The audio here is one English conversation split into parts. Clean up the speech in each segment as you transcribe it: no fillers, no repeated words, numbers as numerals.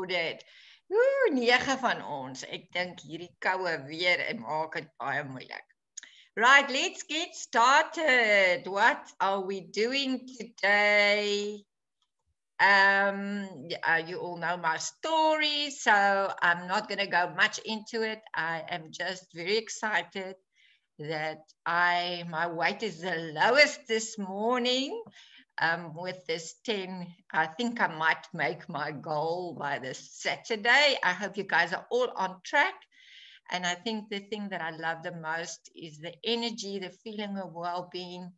recorded. Ooh, 9 van ons. Ek dink hierdie koue weer en maak dit baie moeilik. Right, let's get started. What are we doing today? You all know my story, so I'm not going to go much into it. I am just very excited that my weight is the lowest this morning. With this 10, I think I might make my goal by this Saturday. I hope you guys are all on track. And I think the thing that I love the most is the energy, the feeling of well-being.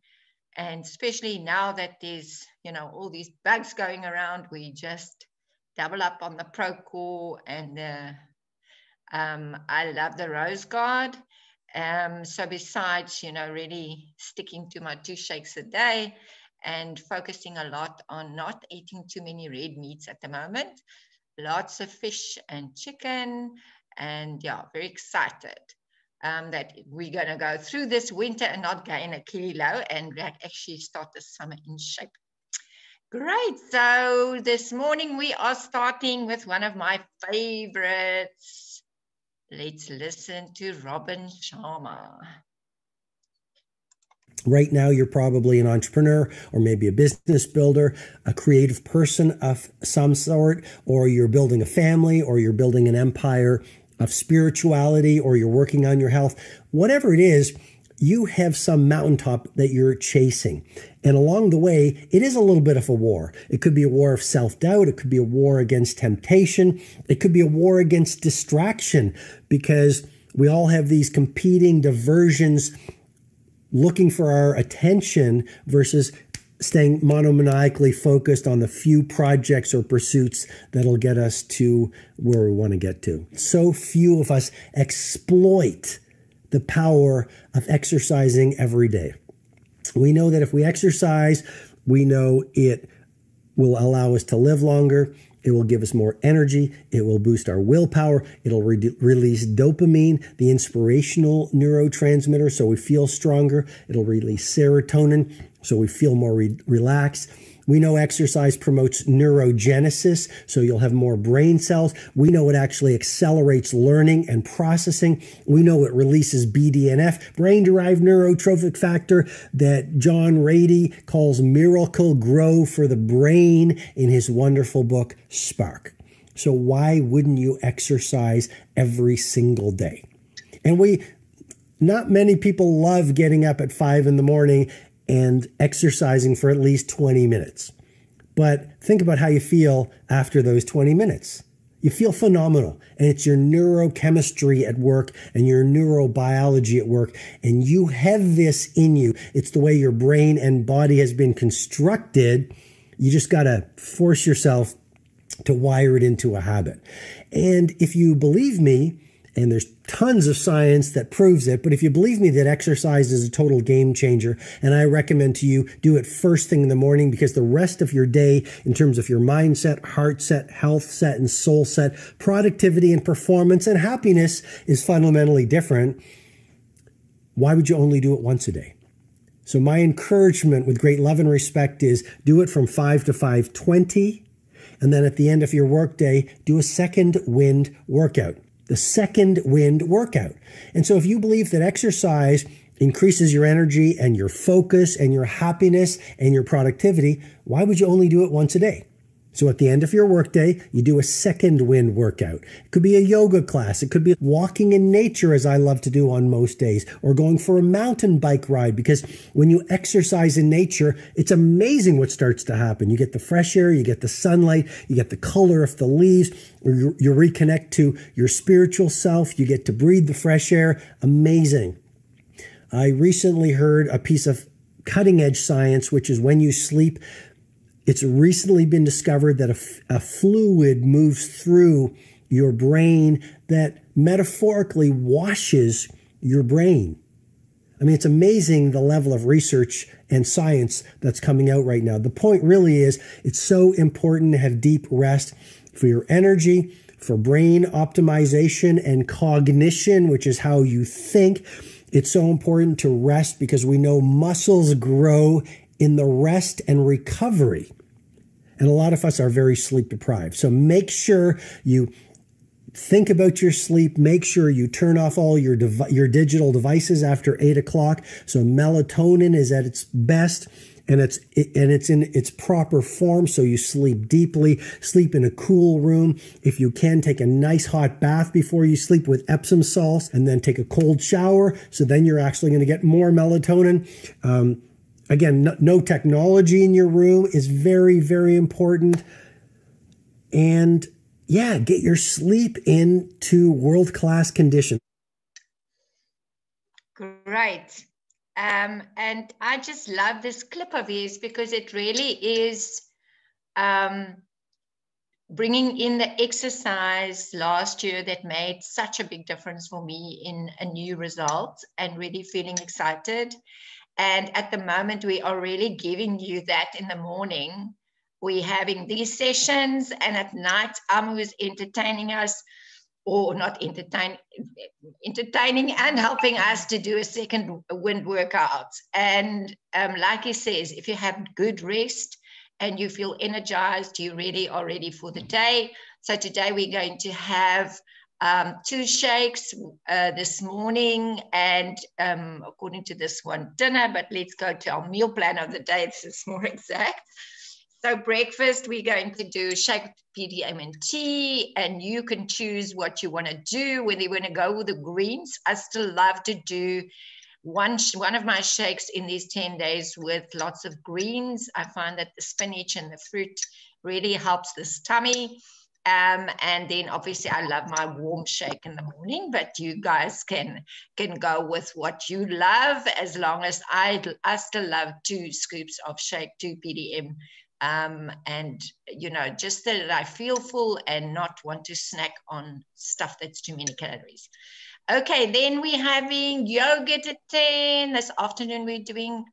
And especially now that there's, all these bugs going around, we just double up on the Procore, and I love the Rose Guard. So besides, really sticking to my 2 shakes a day and focusing a lot on not eating too many red meats at the moment, lots of fish and chicken, and very excited that we're going to go through this winter and not gain a kilo and actually start the summer in shape. Great. So this morning we are starting with one of my favorites. Let's listen to Robin Sharma. Right now, you're probably an entrepreneur or maybe a business builder, a creative person of some sort, or you're building a family, or you're building an empire of spirituality, or you're working on your health. Whatever it is, you have some mountaintop that you're chasing. And along the way, it is a little bit of a war. It could be a war of self-doubt. It could be a war against temptation. It could be a war against distraction, because we all have these competing diversions looking for our attention versus staying monomaniacally focused on the few projects or pursuits that'll get us to where we want to get to. So few of us exploit the power of exercising every day. We know that if we exercise, we know it will allow us to live longer. It will give us more energy. It will boost our willpower. It'll release dopamine, the inspirational neurotransmitter, so we feel stronger. It'll release serotonin, so we feel more relaxed. We know exercise promotes neurogenesis, so you'll have more brain cells. We know it actually accelerates learning and processing. We know it releases BDNF, brain-derived neurotrophic factor, that John Ratey calls Miracle Grow for the brain in his wonderful book, Spark. So why wouldn't you exercise every single day? And not many people love getting up at 5 in the morning and exercising for at least 20 minutes. But think about how you feel after those 20 minutes. You feel phenomenal, and it's your neurochemistry at work and your neurobiology at work, and you have this in you. It's the way your brain and body has been constructed. You just got to force yourself to wire it into a habit. And if you believe me, and there's tons of science that proves it, but if you believe me that exercise is a total game changer, and I recommend to you, do it first thing in the morning, because the rest of your day, in terms of your mindset, heart set, health set, and soul set, productivity and performance and happiness is fundamentally different. Why would you only do it once a day? So my encouragement with great love and respect is do it from 5 to 5:20, and then at the end of your workday, do a second wind workout. The second wind workout. And so if you believe that exercise increases your energy and your focus and your happiness and your productivity, why would you only do it once a day? So at the end of your workday, you do a second wind workout. It could be a yoga class. It could be walking in nature, as I love to do on most days, or going for a mountain bike ride, because when you exercise in nature, it's amazing what starts to happen. You get the fresh air, you get the sunlight, you get the color of the leaves, you reconnect to your spiritual self, you get to breathe the fresh air. Amazing. I recently heard a piece of cutting edge science, which is when you sleep, it's recently been discovered that a fluid moves through your brain that metaphorically washes your brain. I mean, it's amazing the level of research and science that's coming out right now. The point really is it's so important to have deep rest for your energy, for brain optimization and cognition, which is how you think. It's so important to rest because we know muscles grow in the rest and recovery. And a lot of us are very sleep deprived. So make sure you think about your sleep. Make sure you turn off all your digital devices after 8 o'clock. So melatonin is at its best. And it's in its proper form, so you sleep deeply, sleep in a cool room. If you can, take a nice hot bath before you sleep with Epsom salts, and then take a cold shower, so then you're actually going to get more melatonin. Again, no technology in your room is very, very important. And yeah, get your sleep into world-class condition. Great. And I just love this clip of his because it really is bringing in the exercise last year that made such a big difference for me in a new result and really feeling excited. And at the moment, we are really giving you that in the morning. We're having these sessions, and at night, who's entertaining us, or not entertaining and helping us to do a second wind workout. And like he says, if you have good rest and you feel energized, you really are ready for the day. So today we're going to have 2 shakes this morning, and according to this one, dinner, but let's go to our meal plan of the day. It's more exact. So breakfast, we're going to do shake PDM and tea, and you can choose what you want to do, whether you want to go with the greens. I still love to do one of my shakes in these 10 days with lots of greens. I find that the spinach and the fruit really helps the tummy. And then obviously I love my warm shake in the morning, but you guys can go with what you love, as long as I still love 2 scoops of shake, 2 PDM. And, you know, just that I feel full and not want to snack on stuff that's too many calories. Okay, then we're having yogurt at 10. This afternoon we're doing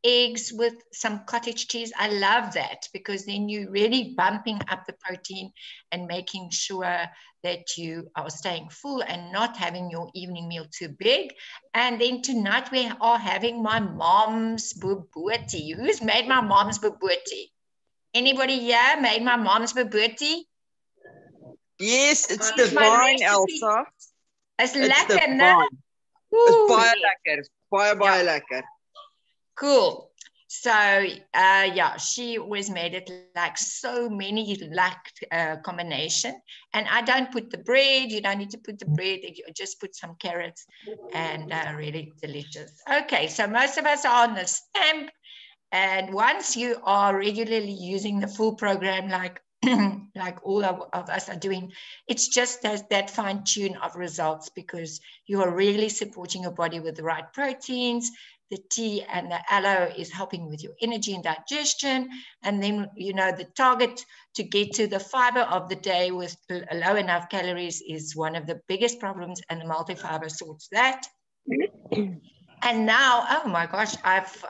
eggs with some cottage cheese. I love that because then you're really bumping up the protein and making sure that you are staying full and not having your evening meal too big. And then tonight we are having my mom's bobotie. Who's made my mom's bobotie? Anybody here made my mom's bobotie? Yes, it's divine, Elsa. It's lekker, né? It's baie lekker. Baie lekker. Cool. So, yeah, she always made it like so many combination. And I don't put the bread. You don't need to put the bread. You just put some carrots, and really delicious. Okay, so most of us are on the stamp. And once you are regularly using the full program, like all of us are doing, it's just that fine tune of results, because you are really supporting your body with the right proteins. The tea and the aloe is helping with your energy and digestion. And then, you know, the target to get to the fiber of the day with low enough calories is one of the biggest problems, and the multi-fiber sorts that. And now, oh my gosh, I've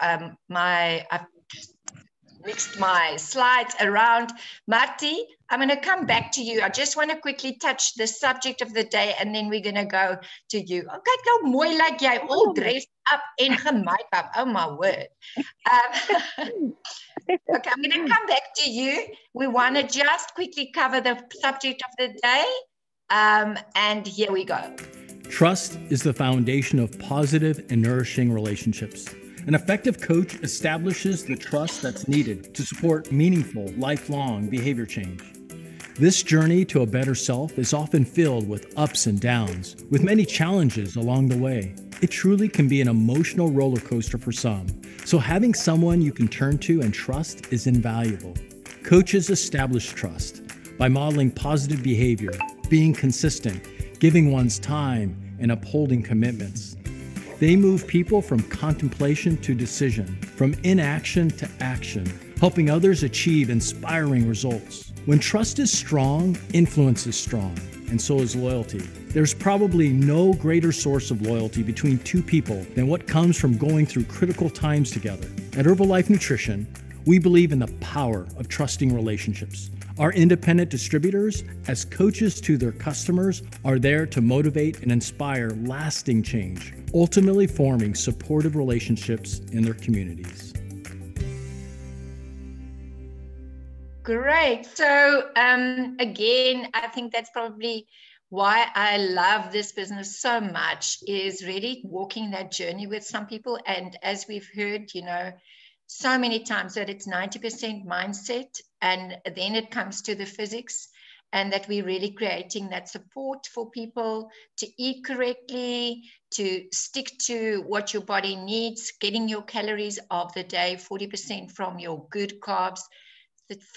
mixed my slides around. Marty, I'm going to come back to you. I just want to quickly touch the subject of the day, and then we're going to go to you. Oh, kyk nou mooi like jy, all dressed up en gemake up. Oh my word. Okay, I'm going to come back to you. We want to just quickly cover the subject of the day. And here we go. Trust is the foundation of positive and nourishing relationships. An effective coach establishes the trust that's needed to support meaningful, lifelong behavior change. This journey to a better self is often filled with ups and downs, with many challenges along the way. It truly can be an emotional roller coaster for some, so having someone you can turn to and trust is invaluable. Coaches establish trust by modeling positive behavior, being consistent, giving one's time, and upholding commitments. They move people from contemplation to decision, from inaction to action, helping others achieve inspiring results. When trust is strong, influence is strong, and so is loyalty. There's probably no greater source of loyalty between two people than what comes from going through critical times together. At Herbalife Nutrition, we believe in the power of trusting relationships. Our independent distributors, as coaches to their customers, are there to motivate and inspire lasting change, ultimately forming supportive relationships in their communities. Great. So again, I think that's probably why I love this business so much, is really walking that journey with some people. And as we've heard, so many times, that it's 90% mindset, and then it comes to the physics, and that we're really creating that support for people to eat correctly, to stick to what your body needs, getting your calories of the day, 40% from your good carbs,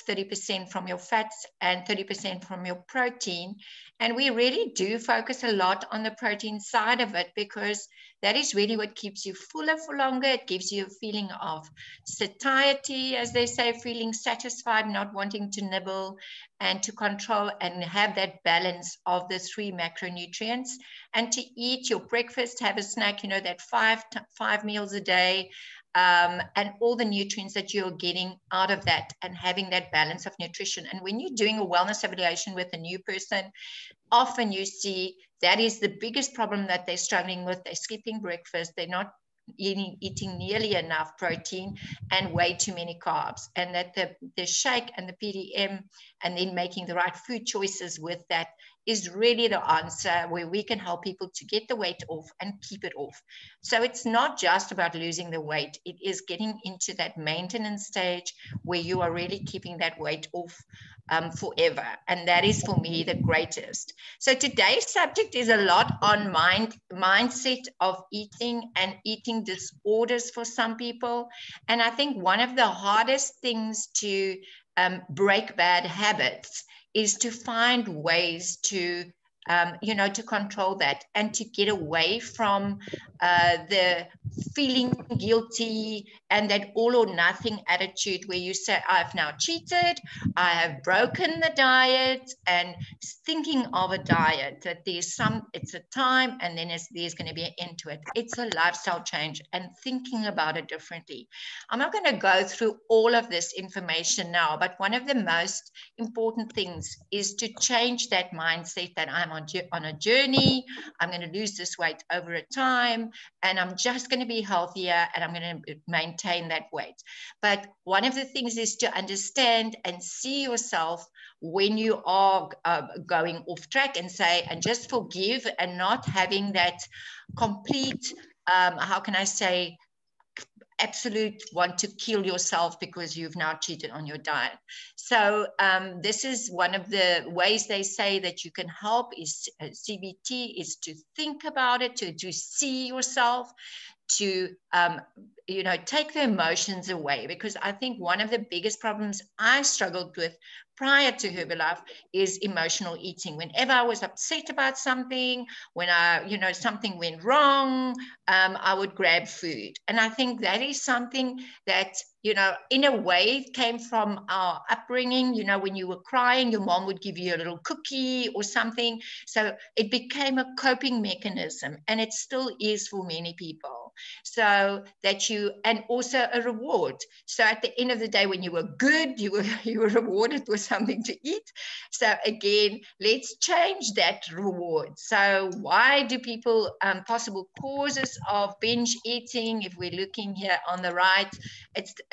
30% from your fats, and 30% from your protein. And we really do focus a lot on the protein side of it, because that is really what keeps you fuller for longer. It gives you a feeling of satiety, as they say, feeling satisfied, not wanting to nibble, and to control and have that balance of the 3 macronutrients, and to eat your breakfast, have a snack, that five meals a day, and all the nutrients that you're getting out of that, and having that balance of nutrition. And when you're doing a wellness evaluation with a new person, often you see that is the biggest problem that they're struggling with. They're skipping breakfast. They're not eating nearly enough protein, and way too many carbs, and that the shake and the PDM, and then making the right food choices with that, is really the answer, where we can help people to get the weight off and keep it off. So it's not just about losing the weight, it is getting into that maintenance stage where you are really keeping that weight off forever. And that is, for me, the greatest. So today's subject is a lot on mindset of eating and eating disorders for some people. And I think one of the hardest things to break bad habits is to find ways to to control that, and to get away from the feeling guilty and that all or nothing attitude, where you say, I've now cheated, I have broken the diet, and thinking of a diet that it's a time, and then there's going to be an end to it. It's a lifestyle change, and thinking about it differently. I'm not going to go through all of this information now, but one of the most important things is to change that mindset that I'm on a journey. I'm going to lose this weight over a time, and I'm just going to be healthier, and I'm going to maintain that weight. But one of the things is to understand and see yourself when you are going off track, and say, and just forgive, and not having that complete, how can I say, absolute want to kill yourself because you've now cheated on your diet. So this is one of the ways they say that you can help is CBT, is to think about it, to see yourself, to take the emotions away. Because I think one of the biggest problems I struggled with prior to Herbalife is emotional eating. Whenever I was upset about something, when something went wrong, I would grab food. And I think that is something that, in a way came from our upbringing. When you were crying, your mom would give you a little cookie or something. So it became a coping mechanism, and it still is for many people. So that and also a reward. So at the end of the day, when you were good, you were rewarded with something to eat. So again, let's change that reward. So why do people, possible causes of binge eating, if we're looking here on the right,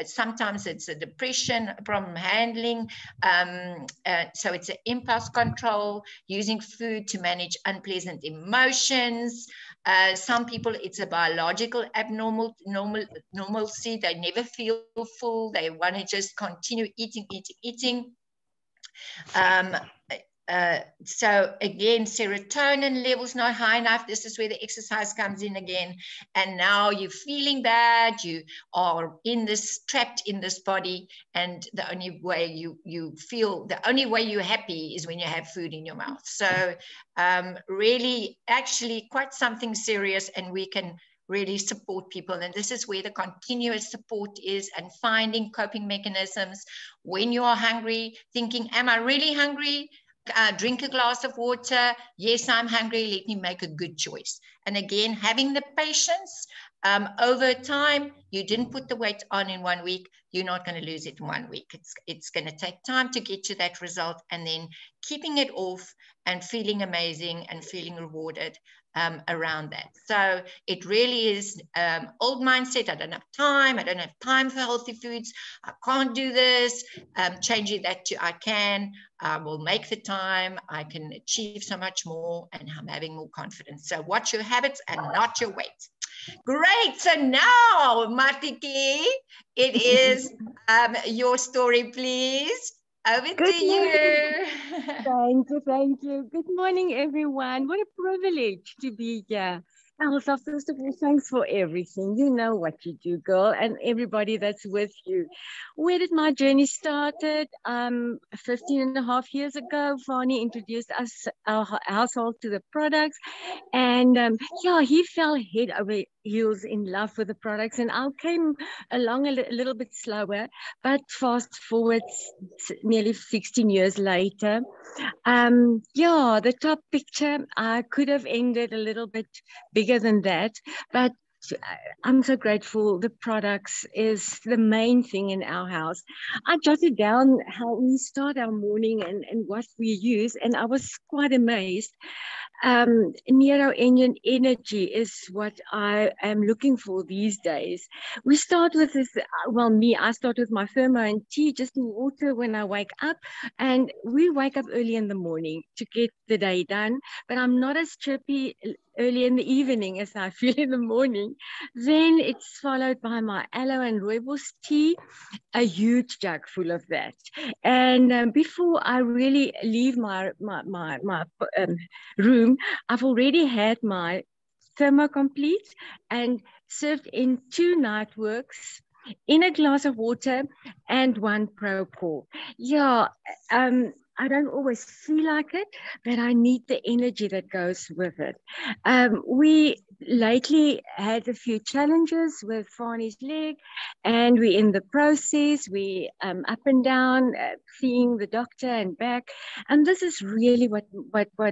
sometimes it's a depression, a problem handling. So it's an impulse control, using food to manage unpleasant emotions. Some people, it's a biological normalcy. They never feel full. They want to just continue eating. So again, serotonin levels not high enough. This is where the exercise comes in again. And now you're feeling bad. You are trapped in this body. And the only way the only way you're happy is when you have food in your mouth. So really, actually quite something serious, and we can really support people. And this is where the continuous support is, and finding coping mechanisms. When you are hungry, thinking, am I really hungry? Drink a glass of water. Yes, I'm hungry. Let me make a good choice. And again, having the patience. Over time, you didn't put the weight on in 1 week. You're not going to lose it in 1 week. It's going to take time to get to that result, and then keeping it off and feeling amazing and feeling rewarded around that. So it really is old mindset. I don't have time. I don't have time for healthy foods. I can't do this. Changing that to I can. I will make the time. I can achieve so much more, and I'm having more confidence. So watch your habits and not your weight. Great. So now, Martiki, it is your story, please. Over to you. Thank you. Good morning, everyone. What a privilege to be here. Elsa, first of all, thanks for everything. You know what you do, girl, and everybody that's with you. Where did my journey started? 15 and a half years ago, Fani introduced us, our household, to the products. And yeah, he fell head over heels in love with the products, and I came along a little bit slower, but fast forward nearly 16 years later. Yeah, the top picture, I could have ended a little bit bigger than that, but I'm so grateful. The products is the main thing in our house. I jotted down how we start our morning and what we use, and I was quite amazed. Neuro engine energy is what I am looking for these days. We start with this, well, I start with my thermo and tea, just in water when I wake up. And we wake up early in the morning to get the day done, but I'm not as chirpy early in the evening as I feel in the morning. Then it's followed by my aloe and rooibos tea, a huge jug full of that. And before I really leave my room, I've already had my thermocomplete and served in 2 night works in a glass of water and 1 Pro-Core. Yeah, I don't always feel like it, but I need the energy that goes with it. We lately had a few challenges with Fani's leg, and we're in the process. We up and down, seeing the doctor and back, and this is really what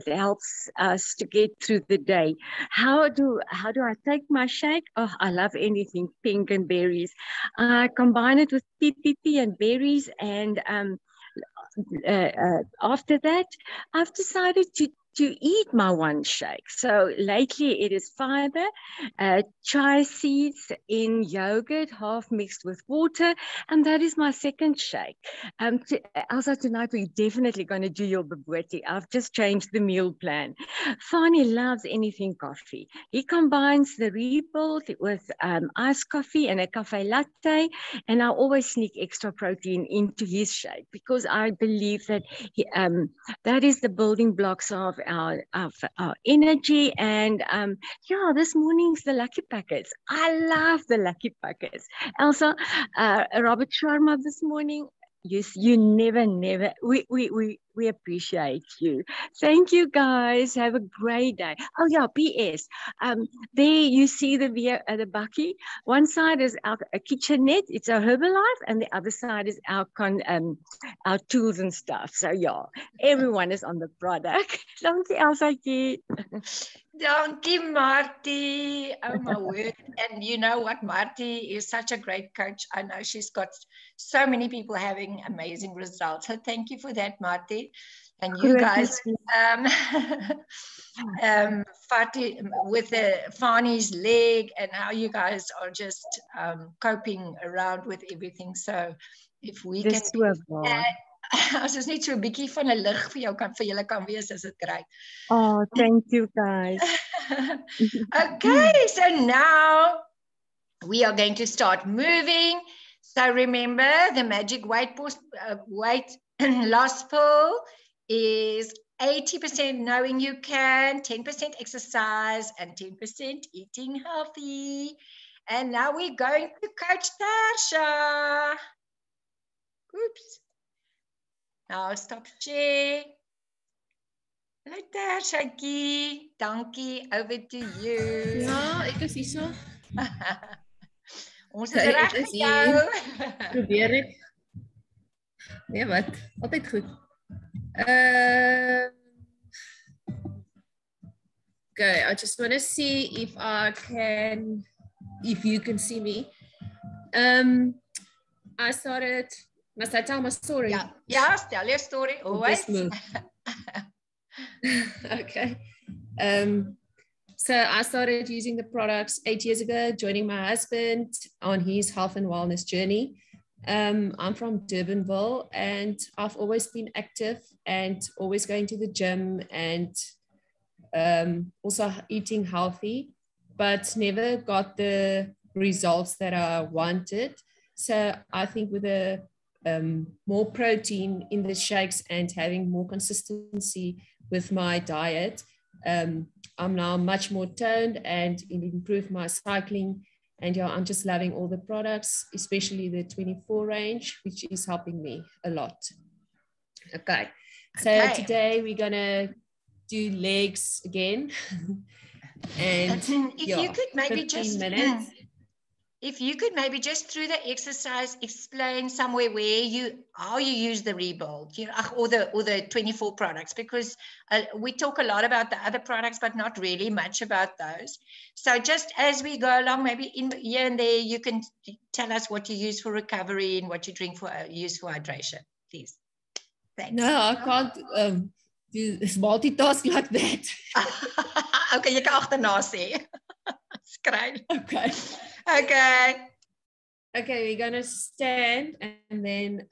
helps us to get through the day. How do I take my shake? Oh, I love anything pink and berries. I combine it with PPP and berries, and after that, I've decided to eat my 1 shake. So lately it is fiber, chia seeds in yogurt, half mixed with water, and that is my 2nd shake. Also tonight we're definitely going to do your bobotie. I've just changed the meal plan. Fani loves anything coffee. He combines the rebuild with iced coffee and a cafe latte, and I always sneak extra protein into his shake because I believe that that is the building blocks of our energy. And yeah, this morning's the lucky packets. I love the lucky packets. Elsa, Robert Sharma this morning, you never, we appreciate you. Thank you, guys. Have a great day. Oh yeah, PS. There you see the bakkie. One side is our kitchenette. It's our Herbalife, and the other side is our tools and stuff. So yeah, everyone is on the product. Dankie, Elsakie. Dankie, Martie. Oh my word. And you know what? Martie is such a great coach. I know she's got so many people having amazing results. So thank you for that, Martie. And you guys, with Fani's leg and how you guys are just coping around with everything. So if we can... As ons net so 'n bietjie van 'n lig vir julle kan wees, is dit great. Oh, thank you, guys. Okay, so now we are going to start moving. So remember, the magic weight loss pill is 80% knowing you can, 10% exercise, and 10% eating healthy. And now we're going to Coach Tarsha. Oops. Nou, stop share. Hallo Tarshakie, dankie, over to you. Ja, ek is hier so. Ons is reg vir jou. Probeer ek. Nee, wat? Altyd goed. Okay, I just want to see if you can see me. I started... Must I tell my story? Yeah, tell your story. Always. Okay. So I started using the products 8 years ago, joining my husband on his health and wellness journey. I'm from Durbanville, and I've always been active and always going to the gym and also eating healthy, but never got the results that I wanted. So I think with the more protein in the shakes and having more consistency with my diet, I'm now much more toned and it improved my cycling. And yeah, I'm just loving all the products, especially the 24 range, which is helping me a lot. Okay, so today we're gonna do legs again. And if you could maybe 15 just minutes. If you could maybe just through the exercise explain somewhere how you use the Rebuild, or the 24 products, because we talk a lot about the other products, but not really much about those. So just as we go along, maybe here and there, you can tell us what you use for recovery and what you use for hydration, please. Thanks. No, I can't do multitask like that. Okay, jy kan agterna sê. Skryf. Okay. Okay. Okay, we're gonna stand and then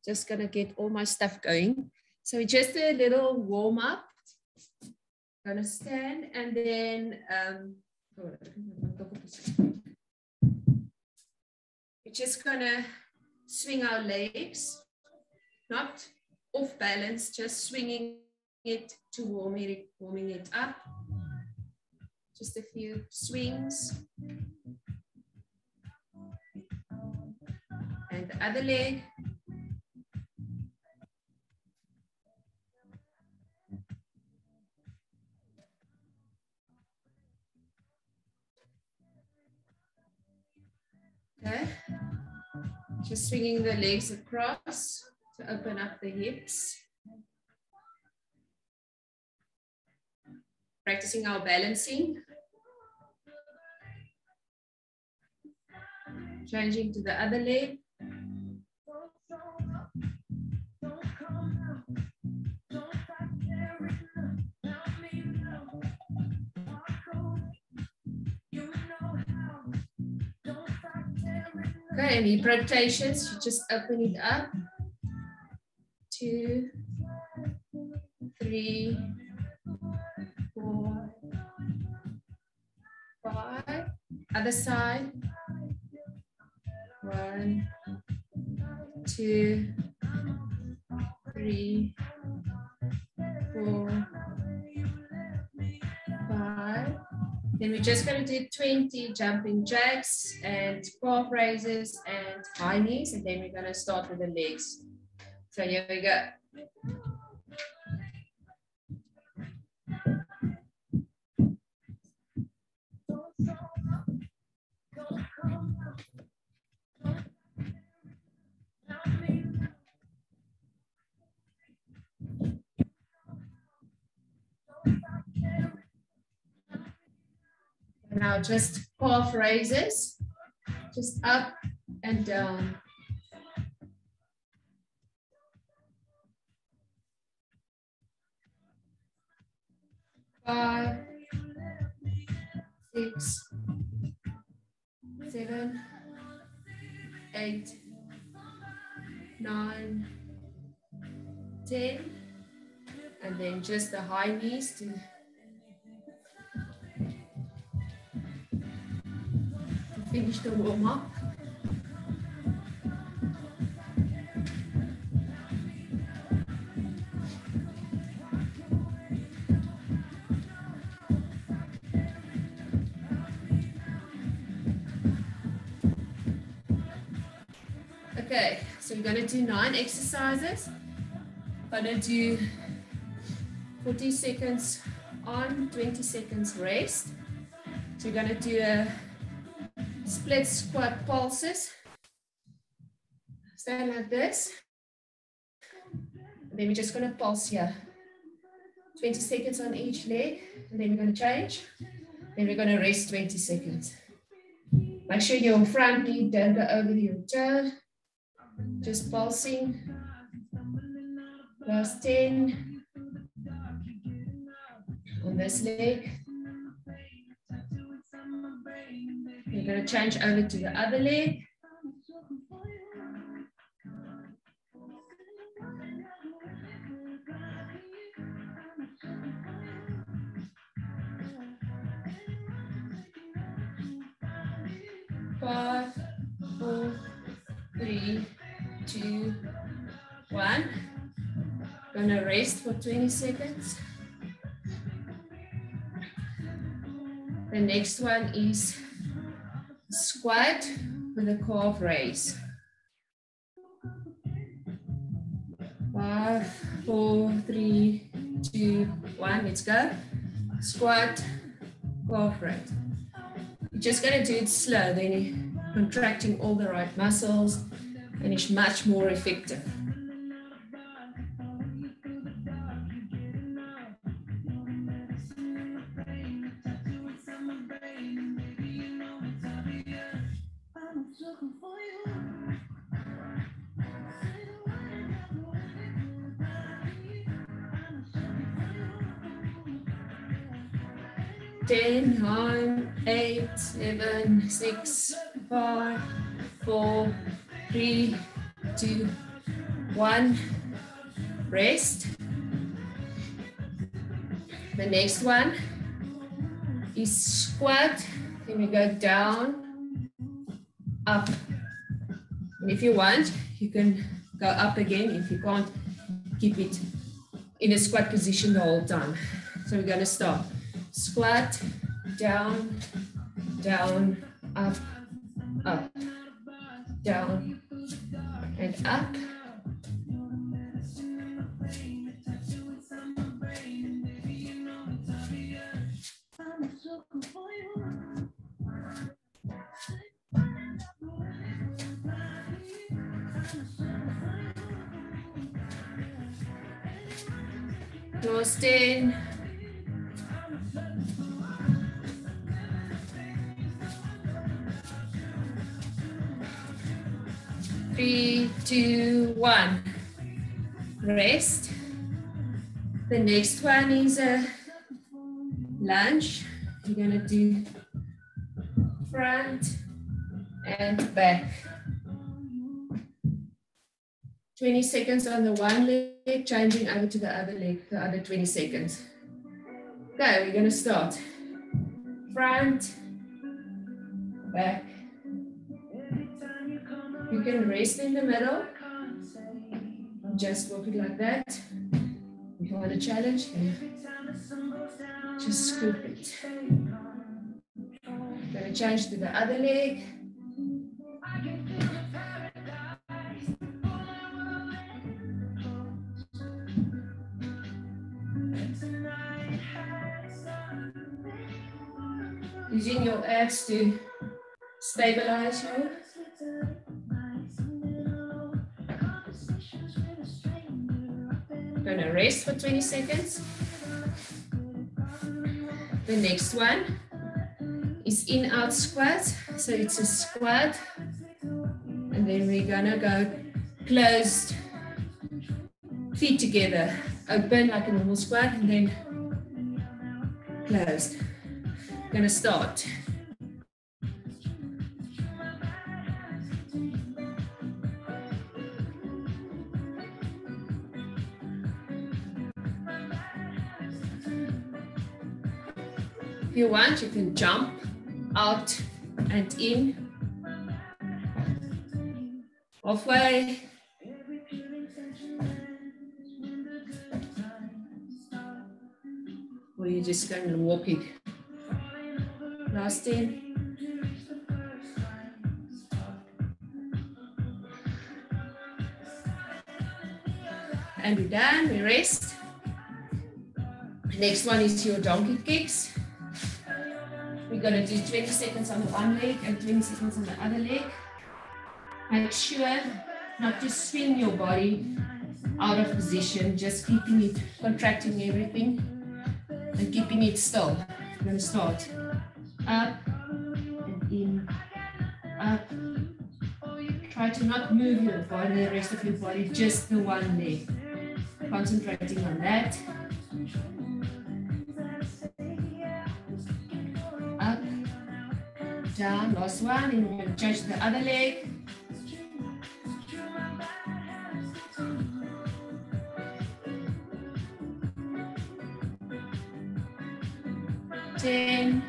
just gonna get all my stuff going. So just a little warm up. Gonna stand and then we're just gonna swing our legs, not off balance, just swinging it to warming it up. Just a few swings. And the other leg. Okay. Just swinging the legs across to open up the hips. Practicing our balancing. Changing to the other leg. Okay, any rotations, you just open it up. 2, 3, 4, 5. Other side. 1, 2, 3, 4, 5. Then we're just going to do 20 jumping jacks and calf raises and high knees, and then we're going to start with the legs. So here we go. Now just calf raises, just up and down. Five, 6, 7, 8, 9, 10, and then just the high knees to finish the warm up. Okay, so we're going to do 9 exercises. I'm going to do 40 seconds on, 20 seconds rest. So we're going to do a split squat pulses. Stand like this. And then we're just going to pulse here. 20 seconds on each leg. And then we're going to change. Then we're going to rest 20 seconds. Make sure your front knee don't go over your toe. Just pulsing. Last 10. on this leg. You're going to change over to the other leg. Five, 4, 3, 2, 1. Gonna rest for 20 seconds. The next one is squat with a calf raise. 5, 4, 3, 2, 1. Let's go. Squat, calf raise. You're just gonna do it slow, then you're contracting all the right muscles, and it's much more effective. Ten, 9, 8, 7, 6, 5, 4, 3, 2, 1. Rest. The next one is squat. Then we go down, up. And if you want, you can go up again. If you can't, keep it in a squat position the whole time. So we're going to start. Squat, down, down, up, up, down, and up. Last 10. 3, 2, 1. Rest. The next one is a lunge. You're going to do front and back. 20 seconds on the one leg, changing over to the other leg, the other 20 seconds. Okay, we're going to start. Front, back. You can rest in the middle. Just walk it like that. If you want a challenge, just scoop it. Gonna change to the other leg. Using your abs to stabilize you. Gonna rest for 20 seconds. The next one is in-out squat. So it's a squat, and then we're gonna go closed, feet together, open like a normal squat, and then closed. Gonna start. If you want, you can jump out and in. Halfway. Or you're just going to walk it. Last 10. And we're done, we rest. Next one is your donkey kicks. We're going to do 20 seconds on the one leg and 20 seconds on the other leg. Make sure not to swing your body out of position, just keeping it, contracting everything and keeping it still. We're going to start up and in, up. Try to not move your body, the rest of your body, just the one leg. Concentrating on that. Down, last one, and we're going to change to the other leg. Ten.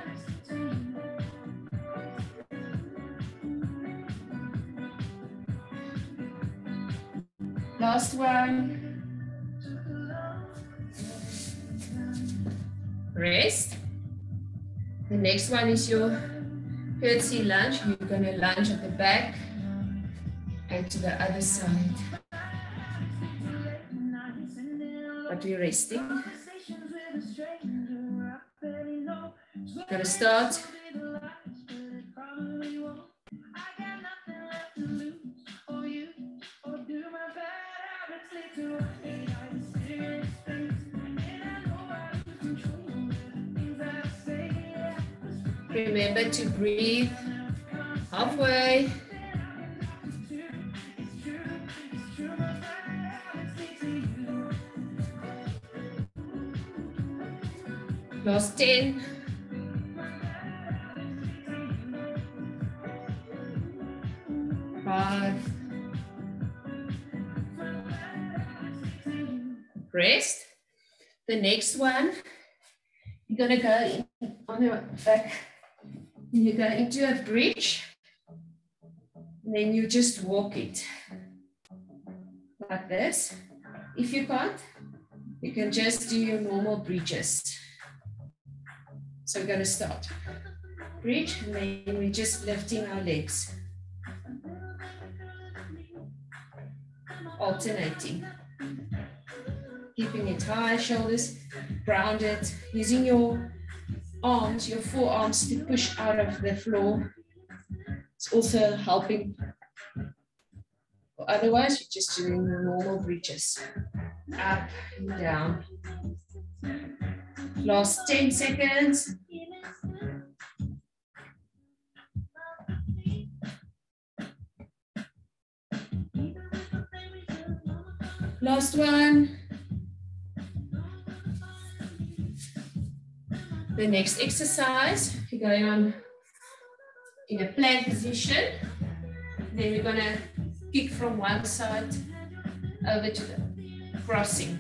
Last one. Rest. The next one is your curtsy lunge. You're going to lunge at the back and to the other side. But we're resting. Going to start. Remember to breathe halfway. Last 10. Five. Rest. The next one, you're going to go in on your back. You go into a bridge, and then you just walk it like this. If you can't, you can just do your normal bridges. So we're going to start bridge, and then we're just lifting our legs, alternating, keeping it high, shoulders grounded, using your arms, your forearms to push out of the floor. It's also helping. Otherwise, you're just doing the normal bridges. Up and down. Last 10 seconds. Last one. The next exercise, we're going on in a plank position. Then we're going to kick from one side over to the crossing.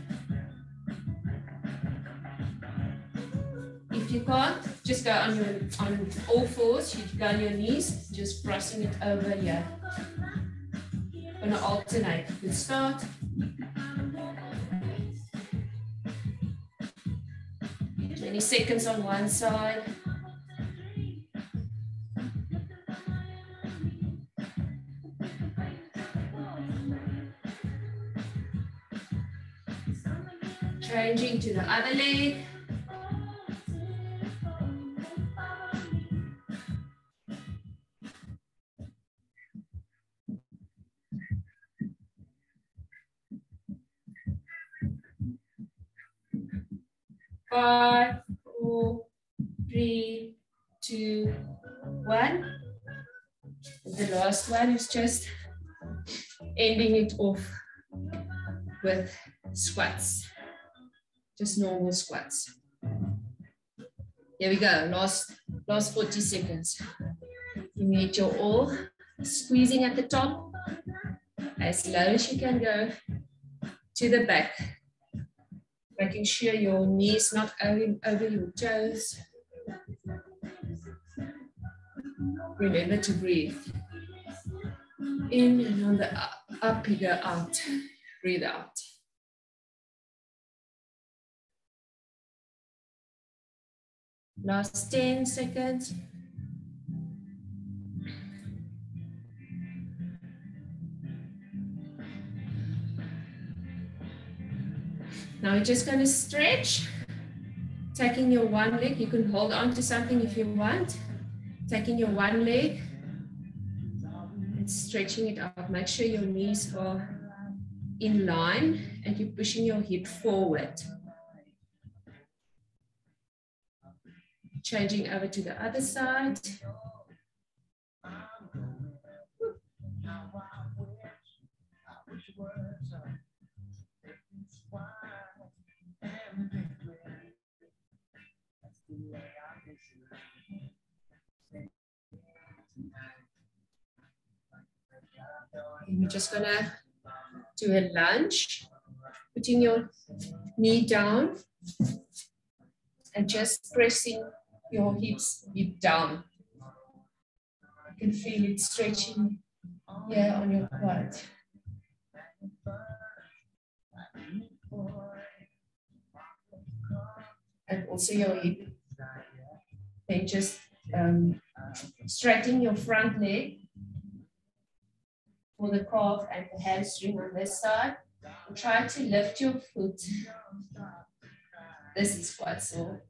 If you can't, just go on all fours. You go on your knees, just crossing it over here. Going to alternate. Let's start. Seconds on one side. Changing to the other leg. Five, 4, 3, 2, 1. The last one is just ending it off with squats, just normal squats. Here we go, last 40 seconds. You need your all, squeezing at the top, as low as you can go to the back. Making sure your knees not over your toes. Remember to breathe. In and on the up, you go out. Breathe out. Last 10 seconds. Now we're just going to stretch, taking your one leg. You can hold on to something if you want. Taking your one leg and stretching it out. Make sure your knees are in line and you're pushing your hip forward. Changing over to the other side. You're just gonna do a lunge, putting your knee down and just pressing your hips down. You can feel it stretching here on your quad. And also your hip. Then just straighten your front leg for the calf and the hamstring on this side. And try to lift your foot. This is quite sore.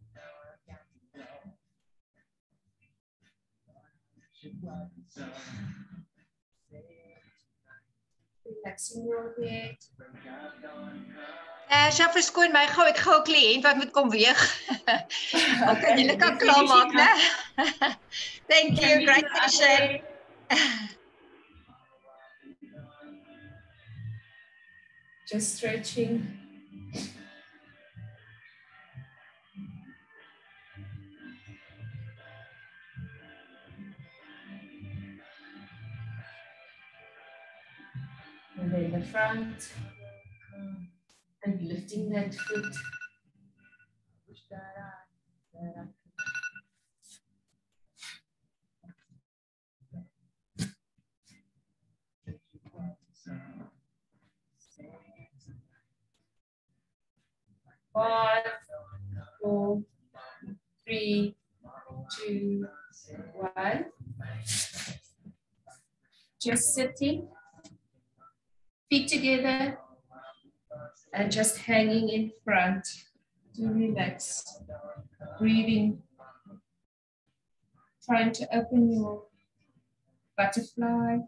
Relaxing your head. Sy verskoon my gou, ek gou 'n kliënt wat moet kom weeg. Okay, julle kan klaarmaak, né? Thank you, great session. Just stretching. And then the front. And lifting that foot. Five, 4, 3, 2, 1. Just sitting, feet together, and just hanging in front to relax, breathing, trying to open your butterfly.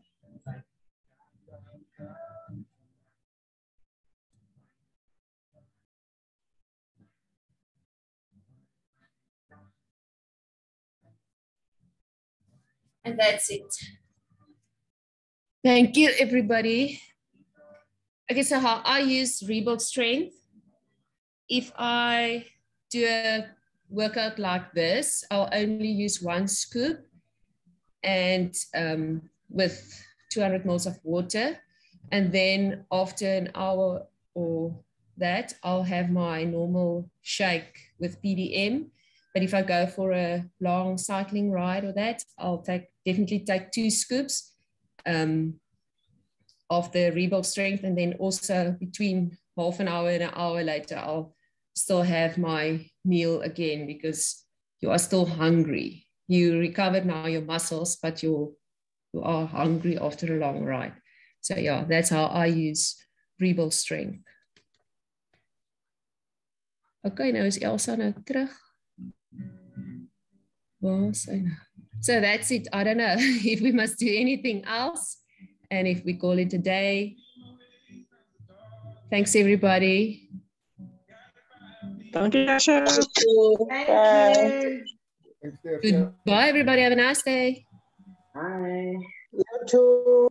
And that's it. Thank you, everybody. Okay, so how I use Rebuild Strength. If I do a workout like this, I'll only use 1 scoop and with 200 ml of water. And then after an hour or that, I'll have my normal shake with PDM. But if I go for a long cycling ride or that, I'll definitely take 2 scoops of the Rebuild Strength. And then also between half an hour and an hour later, I'll still have my meal again because you are still hungry. You recovered now your muscles, but you are hungry after a long ride. So yeah, that's how I use Rebuild Strength. Okay, nou is Elsa nou terug. So that's it. I don't know if we must do anything else and if we call it a day. Thanks, everybody. Thank you, Asha. Goodbye, everybody. Have a nice day. Bye. You too.